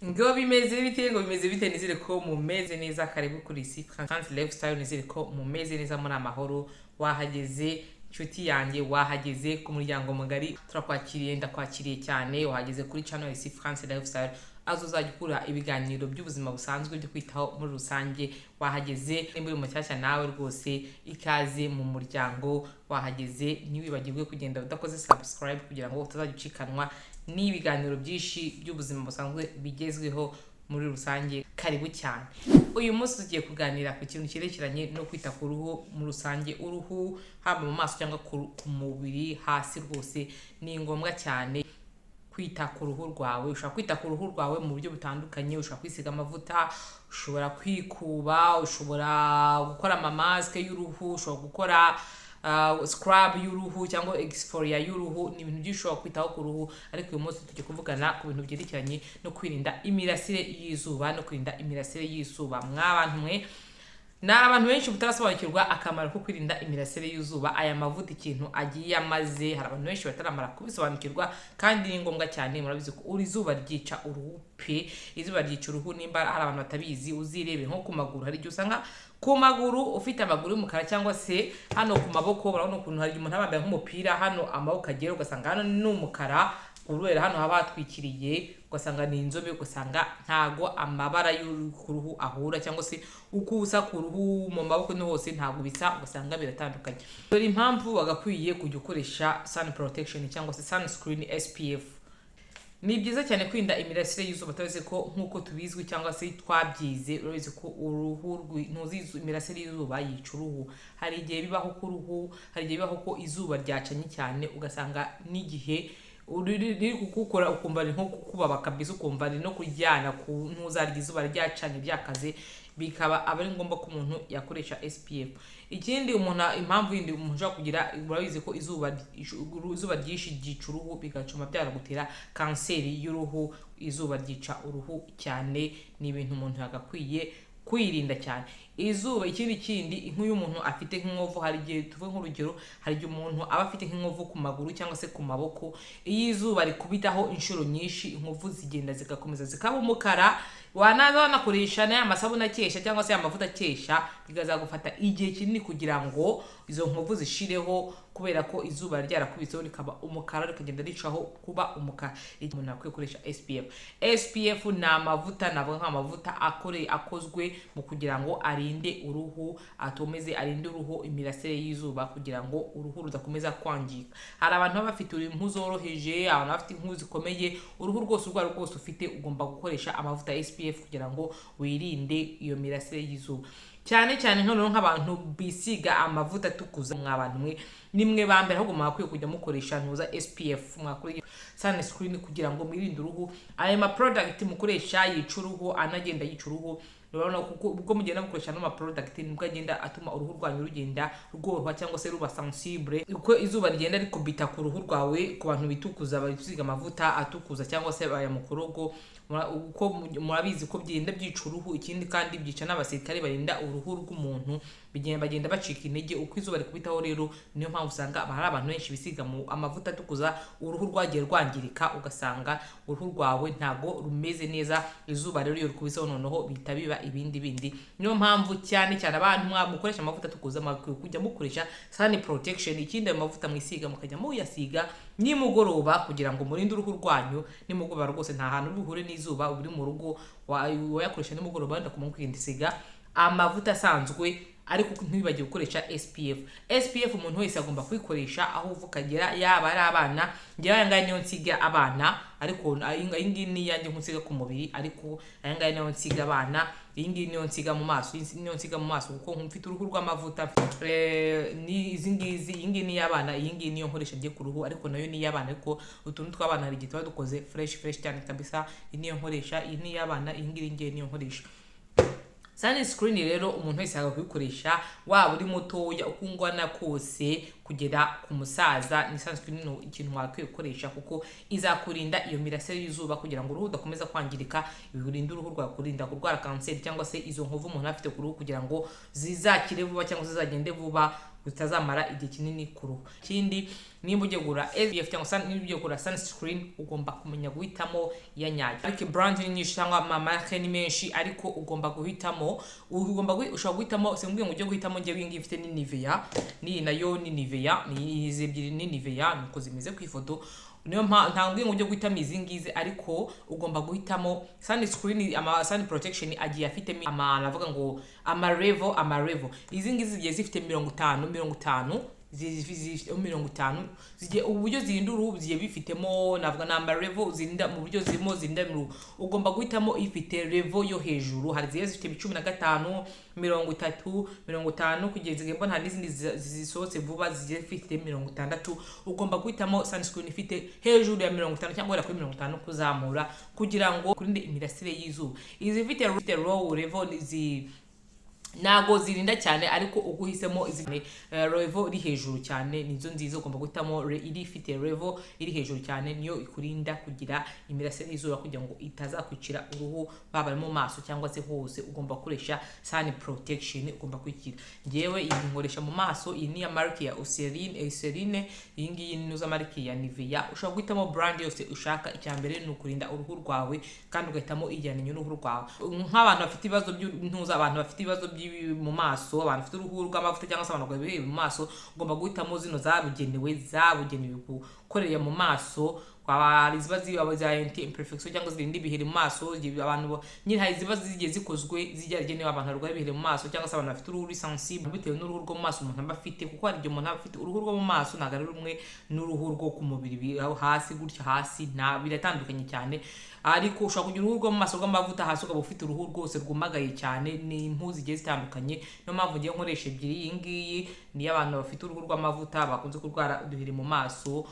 ngo bimeze bite nizere ko mumeze neza. Karibu kuri France Lifestyle, nizere ko mumeze neza muri amahoro. Wahageze inshuti yanjye, wahageze ku muryango mugari, turakwakiriye, ndakwakiriye cyane. Wahageze kuri channel France Lifestyle, azo uzajya ukura ibiganiro by'ubuzima busanzwe byo kwitaho muri rusange. Wahageze nimba uri mushyashya nawe rwose ikaze mu muryango. Wahageze ntiwibagirwe kugenda udakoze subscribe kugira ngo utazajya ucikanwa n'ibiganiro byinshi by'ubuzima busanzwe bigezweho muri rusange. Karibu cyane. Uyu munsi tugiye kuganira ku kintu cyerekeranye no kwita ku ruhu muri rusange. Uruhu haba mu maso cyangwa ku mubiri hasi rwose ni ngombwa cyane kwita ku ruhu rwawe. Ushobora kwita ku ruhu rwawe mu buryo butandukanye. Ushobora kwisiga amavuta, ushobora kwikuba, ushobora gukora amamaske y'uruhu, ushobora gukora scrub y'uruhu cyangwa exforia y'uruhu. Ni ibintu byinshi ushobora kwitaho ku ruhu, ariko uyu munsi tugiye kuvugana ku bintu byerekeranye no kwirinda imirasire y'izuba no kwirinda imirasire y'izuba. Mw'abantu mwe abantu benshi mutarasobanukirwa akamaro ko kwirinda imirasire y'izuba. Aya mavuta ikintu agiye amaze, hari abantu benshi bataramara kubisobanukirwa, kandi ni ngombwa cyane. Murabizi ko izuba ryica uruhu pe. Izuba ryica uruhu, nimba hari abantu batabizi uzirebe nko ku maguru. Hari igihe usanga ku maguru ufite amaguru y'umukara, cyangwa se hano ku maboko urabona ukuntu hari umuntu abambaye nk'umupira hano amaboko agera, ugasanga hano ni umukara, urubera hano haba hatwikiriye, ugasanga ni inzobe, ugasanga ntago amabara y'uruhu ahura, cyangwa se uko usa ku ruhu mu maboko no hose ntago bisa, ugasanga biratandukanye. Dore impamvu wagakwiye kujya ukoresha sun protection cyangwa se sunscreen SPF. Ni byiza cyane kwirinda imirasire y'izuba. Utabizi ko nk'uko tubizwi cyangwa se twabyize, urabizi ko uruhu imirasire y'izuba yica uruhu. Hari igihe bibaho ko uruhu, hari igihe bibaho ko izuba ryacanye cyane, ugasanga n'igihe uri kukukora ukumva ari nko kukubaba kabisa, ukumva ari no kujyana ku ntuzarya izuba ryacanye ryakaze, bikaba ari ngombwa ko umuntu yakoresha SPF. Ikindi impamvu yindi umuntu ushobora kugira, urabizi ko izuba ryinshi ryica uruhu, bigacuma byaragutera kanseri y'uruhu. Izuba ryica uruhu cyane, ni ibintu umuntu yagakwiye kwirinda cyane. Izuba ikindi nk'uyu muntu afite nk'inkovu, hari igihe tuvuge nk'urugero, hari igihe umuntu aba afite nk'inkovu ku maguru cyangwa se ku maboko. Iyo izuba rikubitaho inshuro nyinshi, inkovu zigenda zigakomeza zikaba umukara. Wanakoresha n'aya masabune akesha cyangwa se amavuta akesha, bikazagufata igihe kinini kugira ngo izo nkovu zishireho, kubera ko izuba ryarakubitseho rikaba umukara, rikagenda ricaho kuba umukara. Umuntu akwiye gukoresha SPF. SPF ni amavuta, navuga nk'amavuta akozwe mu kugira ngo arinde uruhu, arinde uruhu imirasire y'izuba, kugira ngo uruhu rudakomeza kwangika. Hari abantu baba bafite impu zoroheje, abantu bafite impu zikomeye, uruhu rwose urwo ari rwose ufite ugomba gukoresha amavuta SPF kugira ngo wirinde iyo mirasire y'izuba. Cyane nk'abantu bisiga amavuta atukuza. Mw'abantu mwe nimwe bambere, ahubwo mwakwiye kujya mukoresha ntuza SPF, mwakwiye sunscreen kugira ngo mwirinde uruhu. Aya ma product mukoresha yica uruhu, anagenda yica uruhu. Urabona kuko ubwo mugenda mukoresha no ma product nibwo agenda atuma uruhu rwanyu rugenda rworoha cyangwa se ruba sensible. Uko izuba rigenda rikubita ku ruhu rwawe, ku bantu bitukuza bisiga amavuta atukuza cyangwa se aya mukorogo, uko murabizi ko byenda byica uruhu. Ikindi kandi byica n'abasirikare barinda uruhu rw'umuntu, bagenda bacika intege uko izuba rikubitaho. Rero niyo mpamvu usanga hari abantu benshi bisiga amavuta atukuza, uruhu rwagiye rwangirika, ugasanga uruhu rwawe ntago rumeze neza. Izuba rero iyo rikubiseho noneho bihita biba ibindi. Niyo mpamvu cyane abantu mukoresha amavuta atukuza mwakwiye kujya mukoresha sun protection. Ikindi ayo mavuta mwisiga mukajya muyasiga nimugoroba kugira ngo murinde uruhu rwanyu. Nimugoroba rwose nta hantu bihure n'izuba, uri mu rugo wayakoresha nimugoroba, wenda kumukindisiga amavuta asanzwe, ariko ntibibagire gukoresha SPF. SPF umuntu wese agomba kwikoresha aho uvukagera, yaba ari abana. Njye aya ngaya niyo nsiga abana, ariko iyi ngiyi ni iyanjye nsiga ku mubiri, ariko aya ngaya niyo nsiga abana. Iyi ngiyi niyo nsiga mu maso, kuko mfite uruhu rw'amavuta. Iyi ngiyi ni iy'abana, iyi ngiyi niyo nkoresha ngiye ku ruhu, ariko nayo ni iy'abana, ariko utuntu tw'abana hari igihe tuba dukoze fresh cyane kabisa. Iyi niyo nkoresha, iyi ni iy'abana, iyi ngiyi niyo nkoresha. Sunscreen rero umuntu wese akabikoresha, waba uri mutoya uko ungana kose kugera ku musaza. Ni sunscreen ikintu wakwiye gukoresha, kuko izakurinda iyo mirasire y'izuba kugira ngo uruhu udakomeza kwangirika, birinda uruhu rwawe kurinda kurwara kanseri cyangwa se izo nkovu umuntu afite ku ruhu, kugira ngo zizakire vuba cyangwa zizagende vuba, utazamara igihe kinini ku ruhu. Ikindi nimba ugiye kugura SPF cyangwa niba ugiye kugura sunscreen ugomba kumenya guhitamo iya nyayo. Ariko brand ni nyinshi cyangwa amamarke ni menshi, ariko ugomba guhitamo, ushobora guhitamo, simbwiye ngo ujye guhitamo ngiye wingi ifite ni Nivea, ni nayo ni Nivea, ni izi ebyiri ni Nivea nuko zimeze ku ifoto. Niyo ntambwiye ngo ujye guhitamo izi ngizi, ariko ugomba guhitamo sunscreen, sun protection agiye afitemo navuga ngo amarevo. Izi ngizi zigiye zifite 50 zigiye uburyo zirinda uruhu zigiye bifitemo, navuga na amarevo zirinda mu buryo zirimo zirinda uruhu. Ugomba guhitamo ifite revo yo hejuru, hari zigiye zifite 15, 30, 50 kugeza igihe mbona n'izindi zisohotse vuba zigiye zifite 60. Ugomba guhitamo sunscreen ifite hejuru ya 50 cyangwa kuri 50 kuzamura, kugira ngo kurinde imirasire y'izuba. Izi ifite low revo nago zirinda cyane, ariko uguhisemo izi revo iri hejuru cyane nizo nziza. Ugomba guhitamo iri ifite revo iri hejuru cyane, niyo ikurinda kugira imirasire y'izuba kugira ngo itazakwicira uruhu baba mu maso cyangwa se hose. Ugomba gukoresha sun protection, ugomba kwikira. Ngewe iyi nkoresha mu maso, iyi ni ya marke ya Euceline, iyi ngiyi ni uza marke ya Nivea. Ushobora guhitamo brand yose ushaka, icyambere ni ukurinda uruhu rwawe kandi ugahitamo ijyanye n'uruhu rwawe. Nk'abantu bafite ibibazo by'intuza, abantu bafite ibibazo mu maso, abantu bafite uruhu rw'amavuta cyangwa se abantu babiye mu maso, ugomba guhitamo zino zabugenewe gukorera mu maso. Hari ziba za anti imperfection cyangwa zirinda ibiheri mu maso. Abantu nyine hari ziba zigiye zikozwe zigenewe abantu barwaye ibiheri mu maso cyangwa se abantu bafite uruhu sensible bitewe n'uruhu rwo mu maso umuntu aba afite, kuko hari igihe umuntu aba afite uruhu rwo mu maso ntabwo ari rumwe n'uruhu rwo ku mubiri hasi gutya hasi, biratandukanye cyane. Ariko ushobora kugira uruhu rwo mu maso rw'amavuta hasi ukaba ufite uruhu rwose rwumagaye cyane, ni impu zigiye zitandukanye. Niyo mpamvu ngiye nkoresha ebyiri. Iyi ngiyi ni abantu bafite uruhu rw'amavuta bakunze kurwara uduheri mu maso.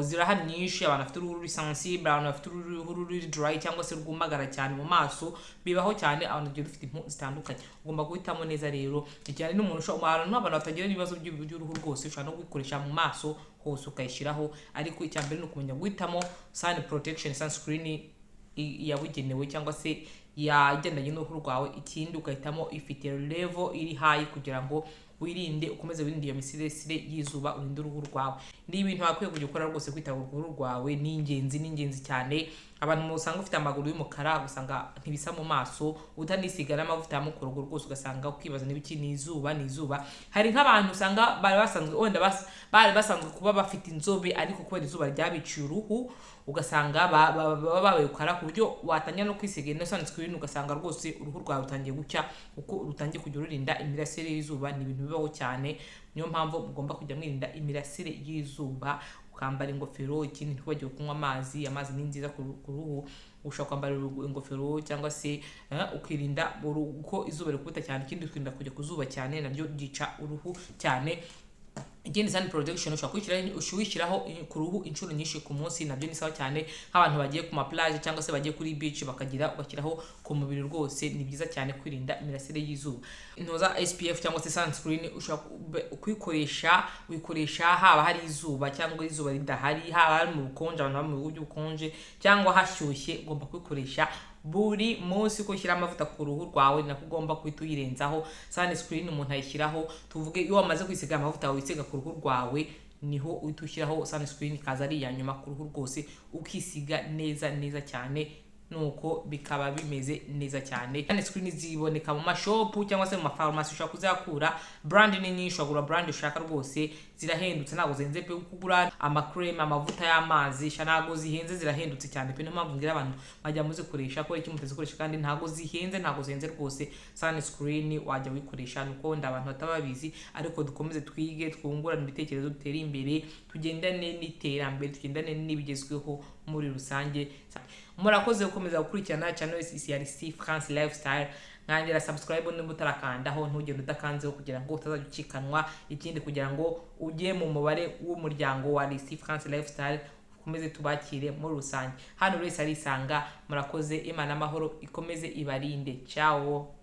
Zirahari nyinshi, abantu bafite uruhu sensible, abantu bafite uruhu ruri dry cyangwa se rwumagara cyane mu maso, bibaho cyane. Abantu bagiye bafite impu zitandukanye, ugomba guhitamo neza rero. Cyane n'umuntu abantu batagira ibibazo by'uruhu rwose ushobora no gukoresha mu maso hose ukayishyiraho, ariko icyambere ni ukumenya guhitamo sun protection sunscreen yabugenewe cyangwa se yagendanye n'uruhu rwawe. Ikindi ugahitamo ifite level iri high kugira ngo wirinde, ukomeze wirinde iyo imirasire y'izuba, urinde uruhu rwawe. Ni ibintu bakwiye kujya ukora rwose, kwita ku ruhu rwawe ni ingenzi cyane. Abantu usanga ufite amaguru y'umukara ugasanga ntibisa mu maso, utanisigara amavuta y'amukorogo rwose ugasanga ukibaza n'ibiki ni izuba. Hari nk'abantu usanga bari basanzwe kuba bafite inzobe, ariko kubera izuba ryabiciye uruhu ugasanga babaye ukara ku buryo watangira no kwisiga ino sunscreen ugasanga rwose uruhu rwawe rutangiye gucya, uko rutangiye kujya rurinda imirasire y'izuba. Ni ibintu bibaho cyane, niyo mpamvu mugomba kujya mwirinda imirasire y'izuba, ukambara ingofero. Ikindi ntiwibagirwe kunywa amazi ni nziza ku ruhu. Ushobora kwambara ingofero cyangwa se ukirinda uko izuba rikubita cyane. Ikindi twirinda kujya ku zuba cyane, naryo ryica uruhu cyane. Ikindi sun protection ushobora kwishyiraho ku ruhu inshuro nyinshi ku munsi, nabyo ni sawa cyane. Nk'abantu bagiye ku maplage cyangwa se bagiye kuri beach ugashyiraho ku mubiri rwose, ni byiza cyane kwirinda imirasire y'izuba. Intoza SPF cyangwa se sunscreen wikoresha haba hari izuba cyangwa izuba ridahari, haba hari mu bukonje, abantu bari mu bihugu by'ubukonje cyangwa hashyushye, ugomba kwikoresha buri munsi. Ko ushyira amavuta ku ruhu rwawe nako ugomba kuhita uyirenzaho. Sunscreen umuntu ayishyiraho, tuvuge iyo wamaze kwisiga amavuta wisiga ku ruhu rwawe, niho uhita ushyiraho sunscreen ikaza ari iya nyuma ku ruhu rwose, ukisiga neza cyane, nuko bikaba bimeze neza cyane. Sunscreen ziboneka mu mashopu cyangwa se mu mafarumasi, ushobora kuzakura. Brand ni nyinshi, ushobora brand ushaka rwose, zirahendutse ntabwo zihenze pe. Kugura amakreme, amavuta y'amazi ntabwo zihenze, zirahendutse cyane pe. Niyo mpamvu ngira abantu bajya muzikoresha ko iki mutazikoresha, kandi ntabwo zihenze rwose. Sunscreen wajya wikoresha, nuko abantu batababizi, ariko dukomeze twige, twungurane ibitekerezo, dutere imbere, tugendane n'iterambere, tugendane n'ibigezweho muri rusange. Murakoze gukomeza gukurikirana channel ya France Lifestyle. Nkangira subscribe nimba utarakandaho, ntugende udakanzeho kugira ngo utazajya ucikanwa. Ikindi kugira ngo ujye mu mubare w'umuryango wa France Lifestyle, ukomeze tubakire muri rusange. Hano wese arisanga. Murakoze, Imana amahoro ikomeze ibarinde. Ciao.